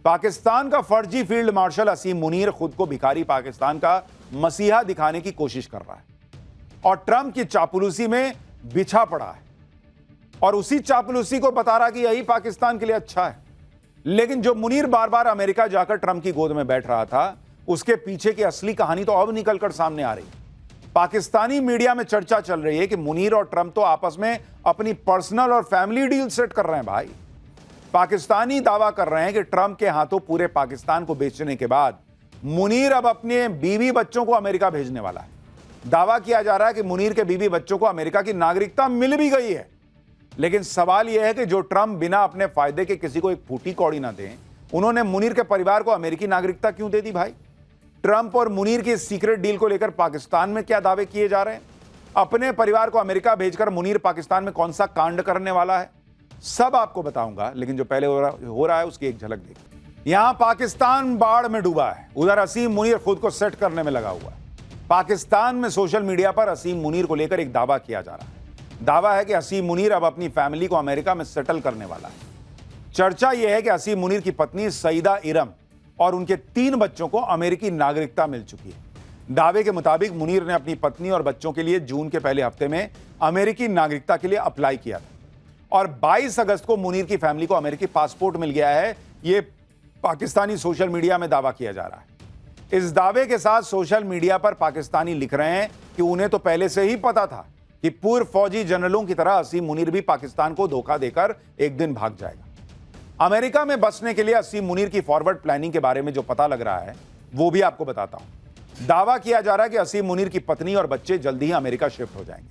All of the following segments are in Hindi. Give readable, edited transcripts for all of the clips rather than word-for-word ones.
पाकिस्तान का फर्जी फील्ड मार्शल असीम मुनीर खुद को भिखारी पाकिस्तान का मसीहा दिखाने की कोशिश कर रहा है और ट्रंप की चापलूसी में बिछा पड़ा है और उसी चापलूसी को बता रहा कि यही पाकिस्तान के लिए अच्छा है। लेकिन जो मुनीर बार बार अमेरिका जाकर ट्रंप की गोद में बैठ रहा था, उसके पीछे की असली कहानी तो अब निकलकर सामने आ रही है। पाकिस्तानी मीडिया में चर्चा चल रही है कि मुनीर और ट्रंप तो आपस में अपनी पर्सनल और फैमिली डील सेट कर रहे हैं। भाई, पाकिस्तानी दावा कर रहे हैं कि ट्रंप के हाथों पूरे पाकिस्तान को बेचने के बाद मुनीर अब अपने बीवी बच्चों को अमेरिका भेजने वाला है। दावा किया जा रहा है कि मुनीर के बीवी बच्चों को अमेरिका की नागरिकता मिल भी गई है। लेकिन सवाल यह है कि जो ट्रंप बिना अपने फायदे के किसी को एक फूटी कौड़ी ना दें, उन्होंने मुनीर के परिवार को अमेरिकी नागरिकता क्यों दे दी? भाई, ट्रंप और मुनीर की सीक्रेट डील को लेकर पाकिस्तान में क्या दावे किए जा रहे हैं? अपने परिवार को अमेरिका भेजकर मुनीर पाकिस्तान में कौन सा कांड करने वाला है, सब आपको बताऊंगा। लेकिन जो पहले हो रहा है उसकी एक झलक देखिए। यहां पाकिस्तान बाढ़ में डूबा है, उधर असीम मुनीर खुद को सेट करने में लगा हुआ है। पाकिस्तान में सोशल मीडिया पर असीम मुनीर को लेकर एक दावा किया जा रहा है। दावा है कि असीम मुनीर अब अपनी फैमिली को अमेरिका में सेटल करने वाला है। चर्चा यह है कि असीम मुनीर की पत्नी सईदा इरम और उनके 3 बच्चों को अमेरिकी नागरिकता मिल चुकी है। दावे के मुताबिक मुनीर ने अपनी पत्नी और बच्चों के लिए जून के पहले हफ्ते में अमेरिकी नागरिकता के लिए अप्लाई किया था और 22 अगस्त को मुनीर की फैमिली को अमेरिकी पासपोर्ट मिल गया है। यह पाकिस्तानी सोशल मीडिया में दावा किया जा रहा है। इस दावे के साथ सोशल मीडिया पर पाकिस्तानी लिख रहे हैं कि उन्हें तो पहले से ही पता था कि पूर्व फौजी जनरलों की तरह असीम मुनीर भी पाकिस्तान को धोखा देकर एक दिन भाग जाएगा। अमेरिका में बसने के लिए असीम मुनीर की फॉरवर्ड प्लानिंग के बारे में जो पता लग रहा है वो भी आपको बताता हूं। दावा किया जा रहा है कि असीम मुनीर की पत्नी और बच्चे जल्दी ही अमेरिका शिफ्ट हो जाएंगे।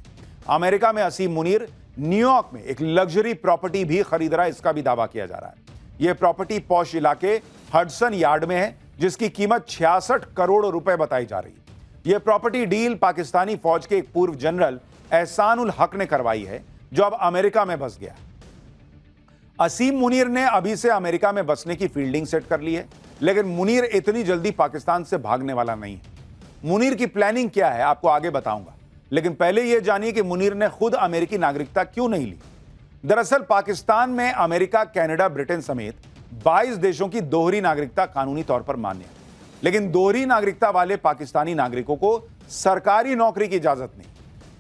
अमेरिका में असीम मुनीर न्यूयॉर्क में एक लग्जरी प्रॉपर्टी भी खरीद रहा है, इसका भी दावा किया जा रहा है। यह प्रॉपर्टी पॉश इलाके हडसन यार्ड में है, जिसकी कीमत 66 करोड़ रुपए बताई जा रही है। यह प्रॉपर्टी डील पाकिस्तानी फौज के एक पूर्व जनरल एहसानुल हक ने करवाई है, जो अब अमेरिका में बस गया। असीम मुनीर ने अभी से अमेरिका में बसने की फील्डिंग सेट कर ली है, लेकिन मुनीर इतनी जल्दी पाकिस्तान से भागने वाला नहीं है। मुनीर की प्लानिंग क्या है आपको आगे बताऊंगा, लेकिन पहले यह जानिए कि मुनीर ने खुद अमेरिकी नागरिकता क्यों नहीं ली। दरअसल पाकिस्तान में अमेरिका, कनाडा, ब्रिटेन समेत 22 देशों की दोहरी नागरिकता कानूनी तौर पर मान्य है, लेकिन दोहरी नागरिकता वाले पाकिस्तानी नागरिकों को सरकारी नौकरी की इजाजत नहीं।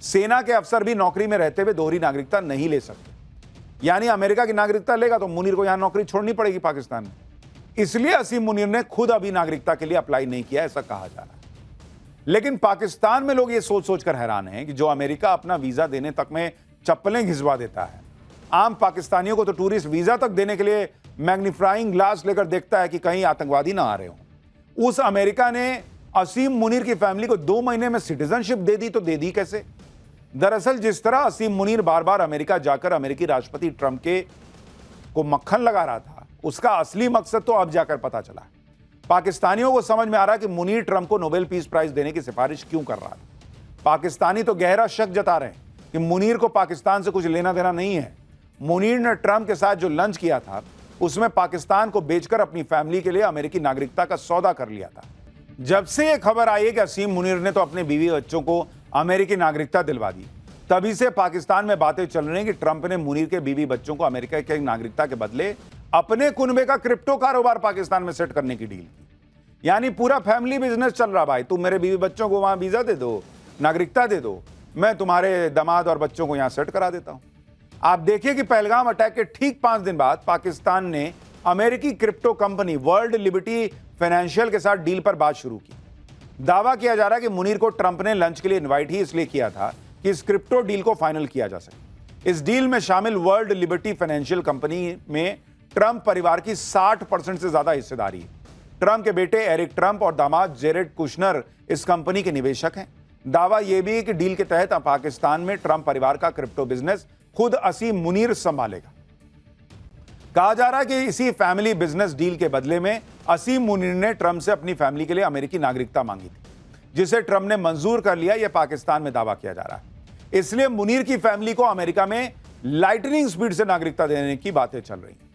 सेना के अफसर भी नौकरी में रहते हुए दोहरी नागरिकता नहीं ले सकते। यानी अमेरिका की नागरिकता लेगा तो मुनीर को यहां नौकरी छोड़नी पड़ेगी पाकिस्तान में। इसलिए असीम मुनीर ने खुद अभी नागरिकता के लिए अप्लाई नहीं किया, ऐसा कहा जा रहा है। लेकिन पाकिस्तान में लोग ये सोच सोचकर हैरान हैं कि जो अमेरिका अपना वीजा देने तक में चप्पलें घिसवा देता है, आम पाकिस्तानियों को तो टूरिस्ट वीजा तक देने के लिए मैग्नीफाइंग ग्लास लेकर देखता है कि कहीं आतंकवादी ना आ रहे हो। उस अमेरिका ने असीम मुनीर की फैमिली को 2 महीने में सिटीजनशिप दे दी, तो दे दी कैसे? दरअसल जिस तरह असीम मुनीर बार बार अमेरिका जाकर अमेरिकी राष्ट्रपति ट्रंप को मक्खन लगा रहा था, उसका असली मकसद तो अब जाकर पता चला। पाकिस्तानियों को समझ में आ रहा है कि मुनीर ट्रंप को नोबेल पीस प्राइज देने की सिफारिश क्यों कर रहा था। पाकिस्तानी तो गहरा शक जता रहे हैं कि मुनीर को पाकिस्तान से कुछ लेना देना नहीं है। मुनीर ने ट्रंप के साथ जो लंच किया था, उसमें पाकिस्तान को बेचकर अपनी फैमिली के लिए अमेरिकी नागरिकता का सौदा कर लिया था। जब से यह खबर आई है कि असीम मुनीर ने तो अपने बीवी बच्चों को अमेरिकी नागरिकता दिलवा दी, तभी से पाकिस्तान में बातें चल रही हैं कि ट्रंप ने मुनीर के बीवी बच्चों को अमेरिका की नागरिकता के बदले अपने कुनबे का क्रिप्टो कारोबार पाकिस्तान में सेट करने की डील की। यानी पूरा फैमिली बिजनेस चल रहा। भाई, तुम मेरे बीवी बच्चों को वहां वीजा दे दो, नागरिकता दे दो, मैं तुम्हारे दामाद और बच्चों को यहां सेट करा देता हूं। आप देखिए कि पहलगाम अटैक के ठीक 5 दिन बाद पाकिस्तान ने अमेरिकी crypto company world liberty financial के साथ डील पर बात शुरू की। दावा किया जा रहा है कि मुनीर को ट्रंप ने लंच के लिए इनवाइट ही इसलिए किया था कि इस क्रिप्टो डील को फाइनल किया जा सके। इस डील में शामिल वर्ल्ड लिबर्टी फाइनेंशियल कंपनी में ट्रंप परिवार की 60% से ज्यादा हिस्सेदारी है। ट्रंप के बेटे एरिक ट्रंप और दामाद जेरेड कुशनर इस कंपनी के निवेशक हैं। दावा यह भी है कि डील के तहत पाकिस्तान में ट्रंप परिवार का क्रिप्टो बिजनेस खुद असीम मुनीर संभालेगा। कहा जा रहा है कि इसी फैमिली बिजनेस डील के बदले में असीम मुनीर ने ट्रंप से अपनी फैमिली के लिए अमेरिकी नागरिकता मांगी थी, जिसे ट्रंप ने मंजूर कर लिया। यह पाकिस्तान में दावा किया जा रहा है। इसलिए मुनीर की फैमिली को अमेरिका में लाइटनिंग स्पीड से नागरिकता देने की बातें चल रही हैं।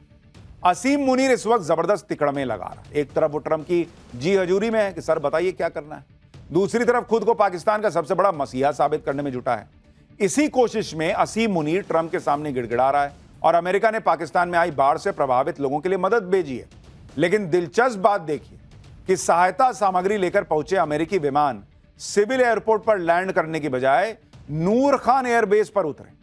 असीम मुनीर इस वक्त जबरदस्त तिकड़ में लगा रहा है। एक तरफ वो ट्रंप की जी हजूरी में है कि सर बताइए क्या करना है, दूसरी तरफ खुद को पाकिस्तान का सबसे बड़ा मसीहा साबित करने में जुटा है। इसी कोशिश में असीम मुनीर ट्रंप के सामने गिड़गिड़ा रहा है और अमेरिका ने पाकिस्तान में आई बाढ़ से प्रभावित लोगों के लिए मदद भेजी है। लेकिन दिलचस्प बात देखिए कि सहायता सामग्री लेकर पहुंचे अमेरिकी विमान सिविल एयरपोर्ट पर लैंड करने की बजाय नूर खान एयरबेस पर उतरे।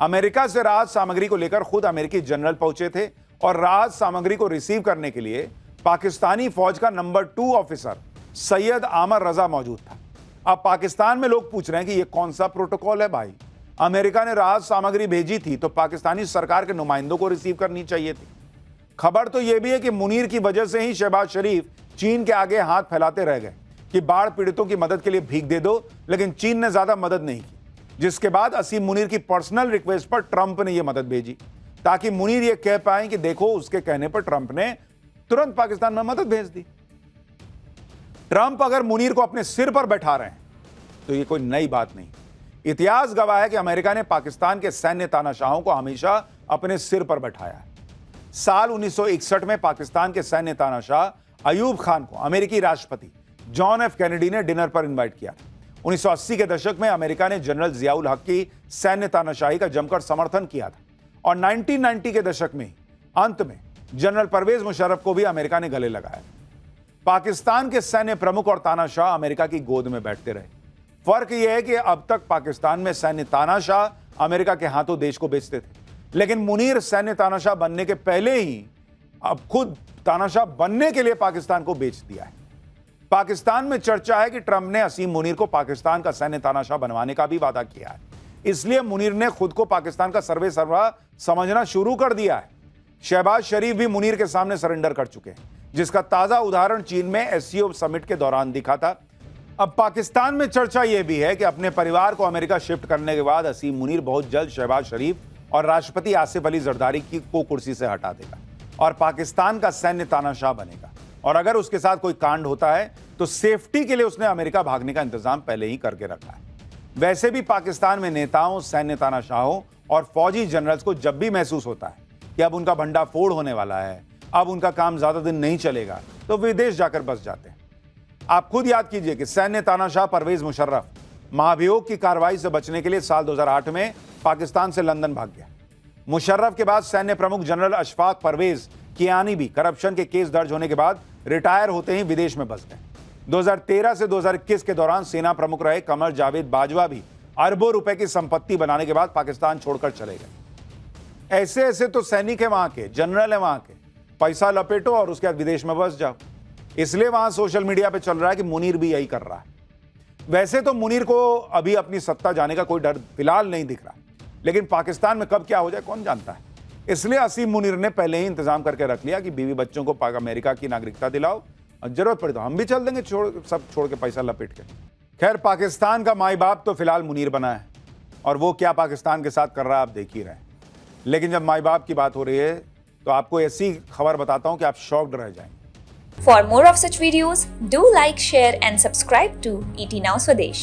अमेरिका से राहत सामग्री को लेकर खुद अमेरिकी जनरल पहुंचे थे और राहत सामग्री को रिसीव करने के लिए पाकिस्तानी फौज का नंबर 2 ऑफिसर सैयद आमर रजा मौजूद था। अब पाकिस्तान में लोग पूछ रहे हैं कि यह कौन सा प्रोटोकॉल है भाई? अमेरिका ने राहत सामग्री भेजी थी तो पाकिस्तानी सरकार के नुमाइंदों को रिसीव करनी चाहिए थी। खबर तो यह भी है कि मुनीर की वजह से ही शहबाज शरीफ चीन के आगे हाथ फैलाते रह गए कि बाढ़ पीड़ितों की मदद के लिए भीख दे दो, लेकिन चीन ने ज्यादा मदद नहीं की, जिसके बाद असीम मुनीर की पर्सनल रिक्वेस्ट पर ट्रंप ने यह मदद भेजी ताकि मुनीर यह कह पाए कि देखो उसके कहने पर ट्रंप ने तुरंत पाकिस्तान में मदद भेज दी। ट्रंप अगर मुनीर को अपने सिर पर बैठा रहे हैं तो यह कोई नई बात नहीं। इतिहास गवाह है कि अमेरिका ने पाकिस्तान के सैन्य तानाशाहों को हमेशा अपने सिर पर बैठाया है। साल 1961 में पाकिस्तान के सैन्य तानाशाह अयूब खान को अमेरिकी राष्ट्रपति जॉन एफ कैनेडी ने डिनर पर इनवाइट किया। 1980 के दशक में अमेरिका ने जनरल जियाउल हक की सैन्य तानाशाही का जमकर समर्थन किया था और 1990 के दशक में अंत में जनरल परवेज मुशर्रफ को भी अमेरिका ने गले लगाया। पाकिस्तान के सैन्य प्रमुख और तानाशाह अमेरिका की गोद में बैठते रहे। फर्क यह है कि अब तक पाकिस्तान में सैन्य तानाशाह अमेरिका के हाथों देश को बेचते थे, लेकिन मुनीर सैन्य तानाशाह बनने के पहले ही अब खुद तानाशाह बनने के लिए पाकिस्तान को बेच दिया है। पाकिस्तान में चर्चा है कि ट्रंप ने असीम मुनीर को पाकिस्तान का सैन्य तानाशाह बनवाने का भी वादा किया है, इसलिए मुनीर ने खुद को पाकिस्तान का सर्वे सर्वा समझना शुरू कर दिया है। शहबाज शरीफ भी मुनीर के सामने सरेंडर कर चुके हैं, जिसका ताजा उदाहरण चीन में एससीओ समिट के दौरान दिखा था। अब पाकिस्तान में चर्चा यह भी है कि अपने परिवार को अमेरिका शिफ्ट करने के बाद असीम मुनीर बहुत जल्द शहबाज शरीफ और राष्ट्रपति आसिफ अली जरदारी को कुर्सी से हटा देगा और पाकिस्तान का सैन्य तानाशाह बनेगा। और अगर उसके साथ कोई कांड होता है तो सेफ्टी के लिए उसने अमेरिका भागने का इंतजाम पहले ही करके रखा है। वैसे भी पाकिस्तान में नेताओं, सैन्य तानाशाहों और फौजी जनरल्स को जब भी महसूस होता है कि अब उनका भंडाफोड़ होने वाला है, अब उनका काम ज्यादा दिन नहीं चलेगा, तो विदेश जाकर बस जाते हैं। आप खुद याद कीजिए कि सैन्य तानाशाह परवेज मुशर्रफ महाभियोग की कार्रवाई से बचने के लिए साल 2008 में पाकिस्तान से लंदन भाग गया। मुशर्रफ के बाद सैन्य प्रमुख जनरल अशफाक परवेज कियानी भी करप्शन के केस दर्ज होने के बाद रिटायर होते ही विदेश में बस गए। 2013 से 2021 के दौरान सेना प्रमुख रहे कमर जावेद बाजवा भी अरबों रुपए की संपत्ति बनाने के बाद पाकिस्तान छोड़कर चले गए। ऐसे ऐसे तो सैनिक है वहां के, जनरल है वहां के, पैसा लपेटो और उसके बाद विदेश में बस जाओ। इसलिए वहां सोशल मीडिया पे चल रहा है कि मुनीर भी यही कर रहा है। वैसे तो मुनीर को अभी अपनी सत्ता जाने का कोई डर फिलहाल नहीं दिख रहा, लेकिन पाकिस्तान में कब क्या हो जाए कौन जानता है। इसलिए असीम मुनीर ने पहले ही इंतजाम करके रख लिया कि बीवी बच्चों को अमेरिका की नागरिकता दिलाओ और जरूरत पड़े तो हम भी चल देंगे सब छोड़ के पैसा लपेट के। खैर, पाकिस्तान का माई बाप तो फिलहाल मुनीर बना है और वो क्या पाकिस्तान के साथ कर रहा है आप देख ही रहे हैं। लेकिन जब माई बाप की बात हो रही है तो आपको ऐसी खबर बताता हूं कि आप शॉक्ड रह जाएंगे। For more of such videos, do like, share and subscribe to ET Now Swadesh.